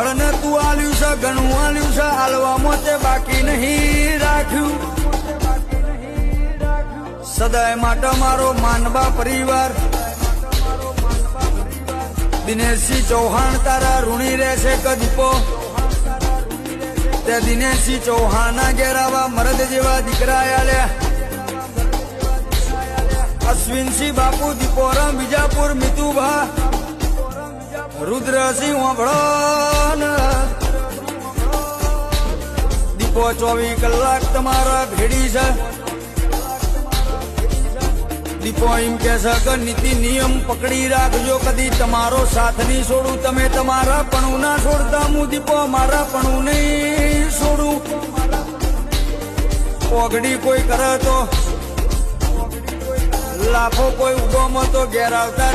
ભળને તું આલ્યું છે, ઘણું આલ્યું છે, આલવામાં તે બાકી નહીં રાખ્યું. સદાય માટે મારો માનબા પરિવાર દિનેશસિંહ ચૌહાણ તારા ઋણી રહેશે કદીપો. તે દિનેશસિંહ ચૌહાણના ઘેરાવા મરદ જેવા દીકરા આલ્યા. અશ્વિનસિંહ બાપુ દીપોરમ બીજાપુર મિતુભા રુદ્રસિંહ વાભળો દીપો 24 કલાક તમારા ભેડી છે. દીપો એમ કે છે કે નીતિ નિયમ પકડી રાખજો, કદી તમારો સાથ નહીં છોડું. તમે તમારા પણું ના છોડતા, હું દીપો મારા પણું નહીં છોડું. ઓગડી કોઈ કરે તો લાફો કોઈ ઉભોમાં તો ઘેર આવતા